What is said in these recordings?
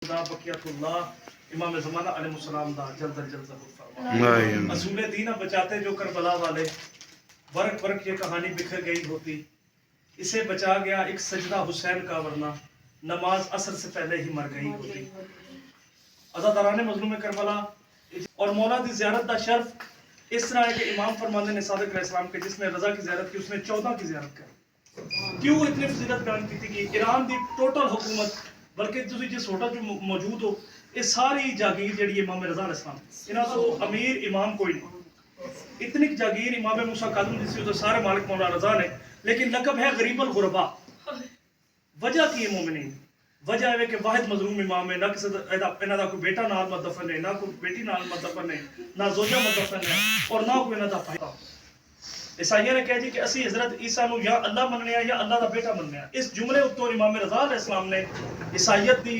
इमाम ज़माना अलैहिस्सलाम दा जल्द जल्द फरमा असूल दीना बचाते जो करबला वाले वर्क वर्क ये कहानी बिखर गई होती इसे बचा गया एक सजदा हुसैन का वरना नमाज असर से पहले ही मर गई होती अज़ादाराने मज़लूम करबला और मौला दी ज़ियारत दा शर्फ इस तरह है कि इमाम फरमाते ने सादिक अलैहिस्सलाम के जिसने रज़ा की ज़ियारत की उसने 14 की ज़ियारत की क्यों इतनी फजीलत बयान की थी कि ईरान दी टोटल हुकूमत बल्कि तुसी जिस होटल च मौजूद हो ये सारी जागीर जी इमाम रज़ा अलैहिस्सलाम इन्हां तो अमीर इमाम कोई नहीं इतनी जागीर इमाम मूसा काज़िम जिससे तो सारे मालिक मौला रज़ा ने लेकिन लकब है गरीब अल गुरबा वजह की है मोमिनीन वजह है कि वाहिद मजलूम इमाम है ना किसी इन्हां दा कोई बेटा नाल मत दफन है ना कोई बेटी नाल मत दफन है ना जोजा मत दफन है और ना कोई इन्हां दा फायदा ईसाइयां ने कहा जी कि असी हजरत ईसा नु या अल्लाह मनने या अल्लाह दा बेटा मनने इस जुमले उत्तों इमाम रज़ा अलैहिस्सलाम ने ईसाइयत दी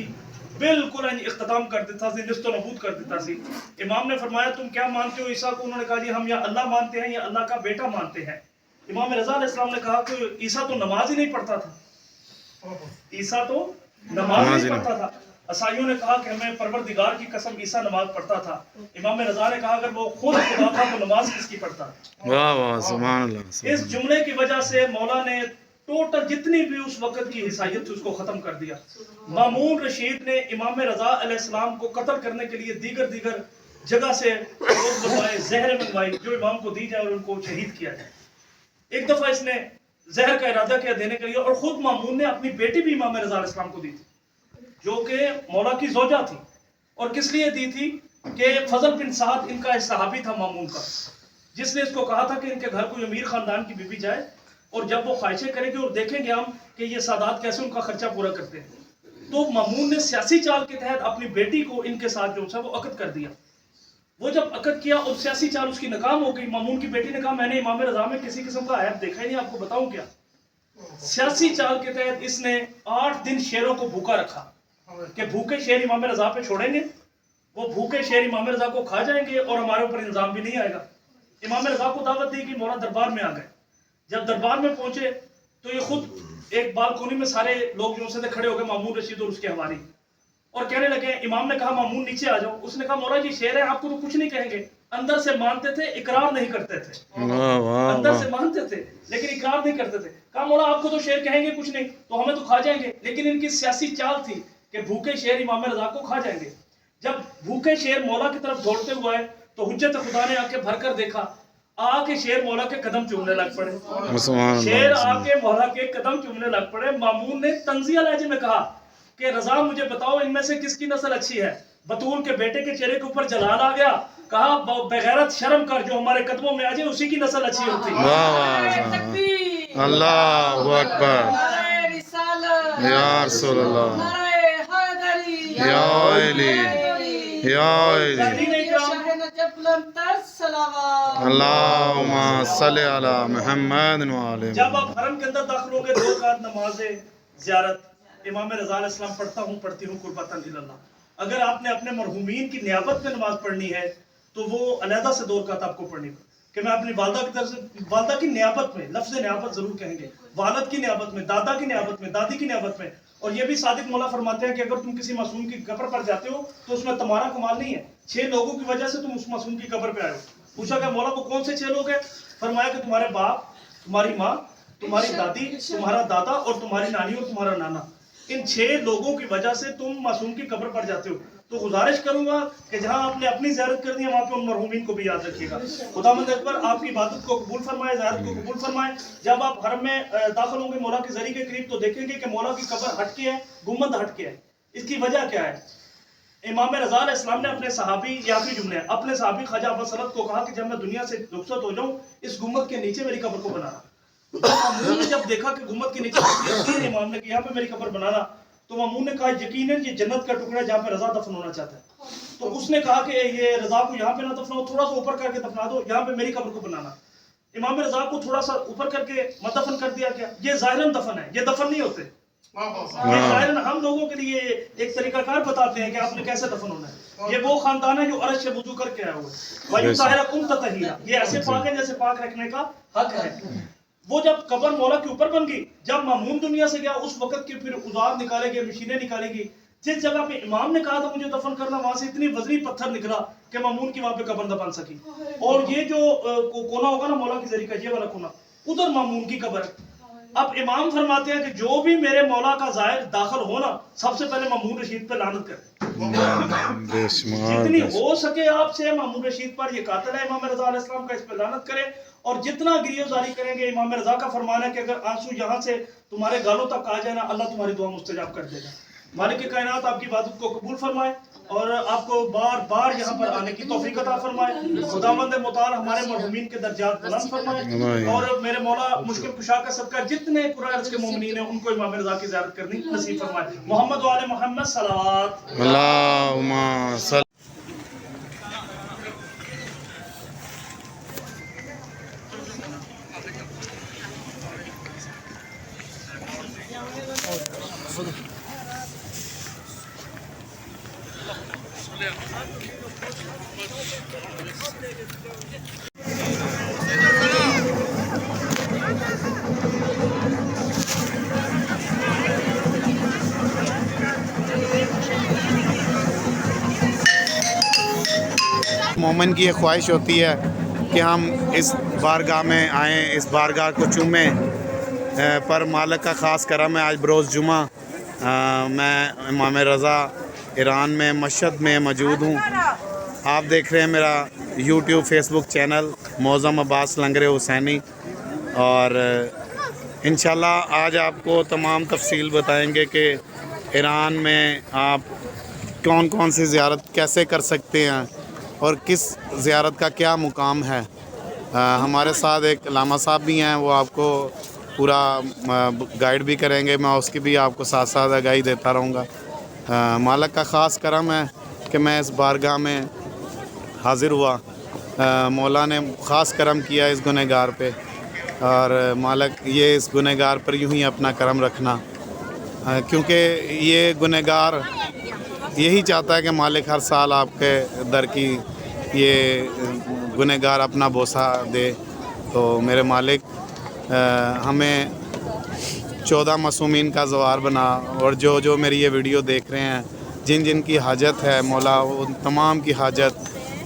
बिल्कुल इख्तिताम कर दिता सी निस्तो नबूद कर दिता सी इमाम ने फरमाया तुम क्या मानते हो ईसा को उन्होंने कहा जी हम या अल्लाह मानते हैं या अल्लाह का बेटा मानते हैं इमाम रज़ा अलैहिस्सलाम ने कहा कि ईसा तो नमाज ही नहीं पढ़ता था ईसा तो नमाज नहीं पढ़ता था ईसाइयों ने कहा कि हमें परवरदिगार की कसम ईसा नमाज पढ़ता था इमाम रज़ा ने कहा अगर वो खुद खुदा था तो नमाज किसकी पढ़ता वाह वाह सुभान अल्लाह इस जुमले की वजह से मौला ने टोटल जितनी भी उस वक्त की ईसाइयत थी उसको खत्म कर दिया मामून रशीद ने इमाम रज़ा अलैहिस्सलाम को कत्ल करने के लिए दीगर जगह से जहर मंगवाई जो इमाम को दी जाए और उनको शहीद किया जाए एक दफा इसने जहर का इरादा किया देने के लिए और खुद मामून ने अपनी बेटी भी इमाम रज़ा अलैहिस्सलाम को दी थी जो कि मौला की जोजा थी और किस लिए दी थी कि फजल बिन साद इनका एक सहाबी था मामून का जिसने इसको कहा था कि इनके घर कोई अमीर खानदान की बीबी जाए और जब वो ख्वाहिशें करेंगे और देखेंगे हम कि ये सादात कैसे उनका खर्चा पूरा करते हैं तो मामून ने सियासी चाल के तहत अपनी बेटी को इनके साथ जो था वो अकद कर दिया वो जब अकद किया और सियासी चाल उसकी नाकाम हो गई मामून की बेटी ने कहा मैंने इमाम रज़ा में किसी किस्म का ऐप देखा ही नहीं आपको बताऊं क्या सियासी चाल के तहत इसने 8 दिन शेरों को भूखा रखा कि भूखे शेर इमाम रज़ा पे छोड़ेंगे वो भूखे शेर इमाम रज़ा को खा जाएंगे और हमारे ऊपर इल्जाम भी नहीं आएगा इमाम रज़ा को दावत दी कि मौला दरबार में आ गए जब दरबार में पहुंचे तो ये खुद एक बालकोनी में सारे लोग जो से खड़े हो गए मामून रशीद और उसके हवारी और कहने लगे इमाम ने कहा मामून नीचे आ जाओ उसने कहा मौला जी शेर है आपको तो कुछ नहीं कहेंगे अंदर से मानते थे इकरार नहीं करते थे अंदर से मानते थे लेकिन इकरार नहीं करते थे कहा मौला आपको तो शेर कहेंगे कुछ नहीं तो हमें तो खा जाएंगे लेकिन इनकी सियासी चाल थी कि भूखे शेर इमाम रज़ा को खा जाएंगे जब भूखे शेर मौला की तरफ दौड़ते हुए आए तो हुज्जत खुदा ने आके भरकर देखा आके शेर मौला के कदम चूमने लग पड़े शेर आके मौला के कदम चूमने लग पड़े मामून ने तंजिया लहजे में कहा कि रज़ा मुझे बताओ इनमें से किसकी नस्ल अच्छी है बतूल के बेटे के चेहरे के ऊपर जलाल आ गया कहा बेगैरत शर्म कर जो हमारे कदमों में आ जाए उसी की नस्ल अच्छी होती है अल्लाहु अकबर या रसूल अल्लाह या अली या अली अल्लाहुम्मा सल्ली अला मुहम्मद व आले जब आप हरम के अंदर दाखिल होगे 2 रकात नमाज ज़ियारत इमाम रज़ा अलैहिस्सलाम पढ़ती हूँ कुर्बतन इल्लल्लाह अगर आपने अपने मरहूमीन की नियाबत में नमाज पढ़नी है तो वो अलहदा से 2 रकात आपको पढ़नी कि मैं अपनी वालदा की तरफ से वालदा की नियाबत में लफ्ज़ नियाबत जरूर कहेंगे वालद की नियाबत में दादा की नियाबत में दादी की नियाबत में और ये भी सादिक मौला फरमाते हैं कि अगर तुम किसी मासूम की कब्र पर जाते हो तो उसमें तुम्हारा कमाल नहीं है 6 लोगों की वजह से तुम उस मासूम की कब्र पे आए हो पूछा क्या मौला को कौन से 6 लोग हैं फरमाया कि तुम्हारे बाप तुम्हारी माँ तुम्हारी दादी तुम्हारा दादा और तुम्हारी नानी और तुम्हारा नाना इन 6 लोगों की वजह से तुम मासूम की कब्र पर जाते हो तो गुजारिश करूंगा कि जहां आपने अपनी ज़ियारत कर दी है वहां पे उन मरहूमीन को भी याद रखिएगा खुदावंद अकबर आपकी इबादत को कबूल फरमाए ज़ियारत को कबूल फरमाए जब आप हरम में दाखिल होंगे मौला के ज़री के करीब तो देखेंगे कि मौला की कब्र हटके है गुम्बद हटके है इसकी वजह क्या है इमाम रज़ा अलैहिस्सलाम ने अपने सहाबी ये आखिरी जुमले अपने सहाबी ख्वाजा अब्बास सलत को कहा कि जब मैं दुनिया से रुखसत हो जाऊं इस गुम्बद के नीचे मेरी कब्र को बनाना मामून ने जब देखा कि गुम्बद के नीचे इमाम ने यहाँ पे मेरी कब्र बनाना तो मामून ने कहा यकीनन ये जन्नत का टुकड़ा जहाँ पे रज़ा दफन होना चाहता है तो उसने कहा कि ये रज़ा को यहाँ पे ना दफनाओ थोड़ा सा ऊपर करके दफना दो यहाँ पे मेरी कब्र को बनाना इमाम रज़ा को थोड़ा सा ऊपर करके मत दफन कर दिया गया ये ज़ाहिरन दफन है ये दफन नहीं होते ये ज़ाहिरन हम लोगों के लिए एक तरीकाकार बताते हैं कि आपने कैसे दफन होना है ये वो खानदान है जो अर्श से वुजू करके आया हुआ है ये ऐसे पाक है जैसे पाक रखने का हक है वो जब कब्र मौला के ऊपर बन गई, जब मामून दुनिया से गया, उस वक्त की फिर औजार निकाले गए, मशीनें निकाली गई, जिस जगह पे इमाम ने कहा था मुझे दफन करना, वहां से इतनी वजनी पत्थर निकला कि मामून की वहां पे कब्र न बन सकी। और ये जो कोना होगा ना मौला की जरी का, ये वाला कोना, उधर मामून की कब्र है। अब इमाम फरमाते हैं कि जो भी मेरे मौला का ज़ायर दाखिल हो ना, सबसे पहले मामून रशीद पे लानत करे। जितनी हो सके आपसे मामून रशीद पर, ये कातिल है इमाम रज़ा अलैहिस्सलाम का, इस पे लानत करें। और जितना गिरियोजारी करेंगे, इमाम रज़ा का फरमान है कि अगर आंसू यहाँ से तुम्हारे गालों तक आ जाए ना, अल्लाह तुम्हारी दुआ मुस्तजाब कर देगा। मालिक कायनात आपकी इबादत को कबूल फरमाए और आपको बार बार यहाँ पर आने की तौफीक अता फरमाए। खुदावंद मुताल हमारे मरहुमीन के दर्जात बुलंद फरमाए। और मेरे मौला मुश्किल कुशा का सदका जितने कुरान अर्ज़ के मोमिनीन हैं उनको इमाम रज़ा की ज़ियारत करनी नसीब फरमाए। मोहम्मद व आले मोहम्मद सलावत। अल्लाहुम्मा सल्ली। मोमिन की ये ख्वाहिश होती है कि हम इस बारगाह में आएँ, इस बारगाह को चूमें, पर मालिक का ख़ास करम है। आज बरोज़ जुमा मैं इमाम रज़ा ईरान में मशहद में मौजूद हूँ। आप देख रहे हैं मेरा YouTube Facebook channel Mauzam Abbas Langrey Hussaini, और इंशाल्लाह आज आपको तमाम तफसील बताएंगे कि ईरान में आप कौन कौन सी ज़ियारत कैसे कर सकते हैं और किस ज़ियारत का क्या मुकाम है। हमारे साथ एक लामा साहब भी हैं, वो आपको पूरा गाइड भी करेंगे, मैं उसकी भी आपको साथ साथ आगाही देता रहूँगा। मालिक का ख़ास करम है कि मैं इस बारगाह में हाज़िर हुआ। मौला ने ख़ास करम किया इस गुनहगार पे, और मालिक ये इस गुनहगार पर यूँ ही अपना करम रखना, क्योंकि ये गुनहगार यही चाहता है कि मालिक हर साल आपके दर की ये गुनहगार अपना बोसा दे। तो मेरे मालिक हमें 14 मासूमीन का ज़वार बना, और जो जो मेरी ये वीडियो देख रहे हैं, जिन जिन की हाजत है मौला उन तमाम की हाजत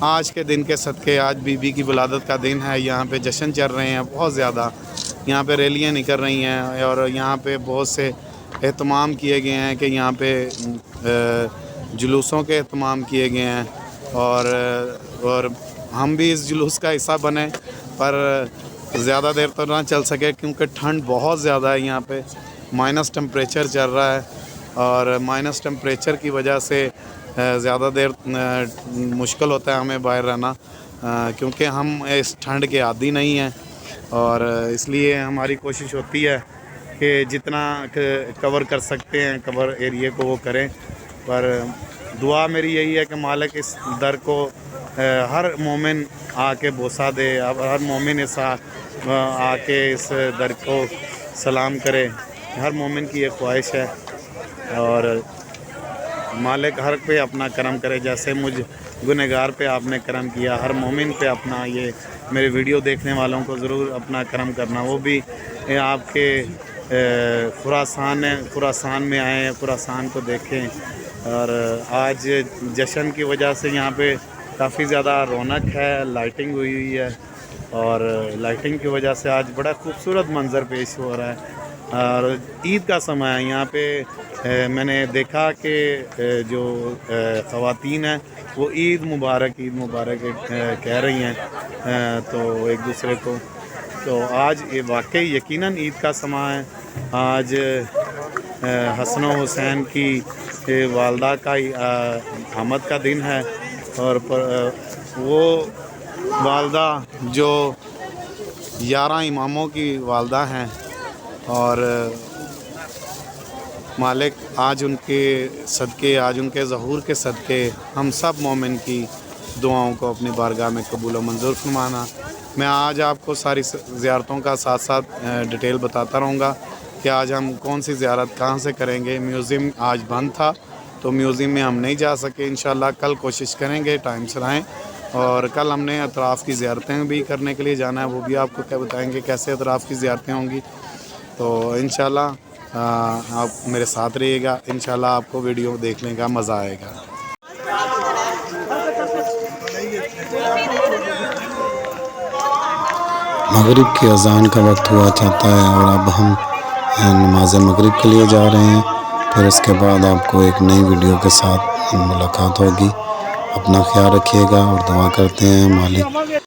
आज के दिन के सदक़े, आज बीबी की विलादत का दिन है, यहाँ पे जश्न चल रहे हैं बहुत ज़्यादा, यहाँ पे रैलियाँ निकल रही हैं और यहाँ पे बहुत से एहतमाम किए गए हैं कि यहाँ पे जुलूसों के एहतमाम किए गए हैं, और हम भी इस जुलूस का हिस्सा बने, पर ज़्यादा देर तो ना चल सके क्योंकि ठंड बहुत ज़्यादा है। यहाँ पे माइनस टेम्परेचर चल रहा है, और माइनस टेम्परेचर की वजह से ज़्यादा देर मुश्किल होता है हमें बाहर रहना, क्योंकि हम इस ठंड के आदी नहीं हैं, और इसलिए हमारी कोशिश होती है कि जितना कवर कर सकते हैं कवर एरिया को वो करें। पर दुआ मेरी यही है कि मालिक इस दर को हर मोमिन आके बोसा दे, अब हर मोमिन इस आके इस दर को सलाम करे, हर मोमिन की ये ख्वाहिश है। और मालिक हर पे अपना करम करे, जैसे मुझ गुनहगार पे आपने करम किया, हर मोमिन पे अपना, ये मेरे वीडियो देखने वालों को ज़रूर अपना करम करना। वो भी आपके खुरासान में आए, खुरासान को देखें। और आज जश्न की वजह से यहाँ पे काफ़ी ज़्यादा रौनक है, लाइटिंग हुई है, और लाइटिंग की वजह से आज बड़ा खूबसूरत मंज़र पेश हो रहा है। और ईद का समय है यहाँ पे, मैंने देखा कि जो ख़वातीन हैं वो ईद मुबारक कह रही हैं तो एक दूसरे को। तो आज ये वाकई यकीनन ईद का समय है। आज हसन व हुसैन की वालदा का आमद का दिन है, और वो वालदा जो 11 इमामों की वालदा हैं, और मालिक आज उनके सदक़े, आज उनके ज़हूर के सदक़े हम सब मोमिन की दुआओं को अपनी बारगाह में कबूल व मंजूर फरमाना। मैं आज आपको सारी ज़ियारतों का साथ साथ डिटेल बताता रहूँगा कि आज हम कौन सी ज़ियारत कहाँ से करेंगे। म्यूज़ियम आज बंद था तो म्यूज़ियम में हम नहीं जा सके, इंशाल्लाह कल कोशिश करेंगे टाइम से आएँ। और कल हमने अतराफ़ की ज़ियारतें भी करने के लिए जाना है, वो भी आपको क्या बताएंगे कैसे अतराफ़ की ज़ियारतें होंगी। तो इंशाल्लाह آپ میرے ساتھ رہیے گا، انشاءاللہ آپ کو ویڈیو دیکھنے کا مزہ آئے گا۔ مغرب کی اذان کا وقت ہوا چاہتا ہے اور اب ہم نماز مغرب کے لیے جا رہے ہیں، پھر اس کے بعد آپ کو ایک نئی ویڈیو کے ساتھ ملاقات ہوگی۔ اپنا خیال رکھیے گا اور دعا کرتے ہیں مالک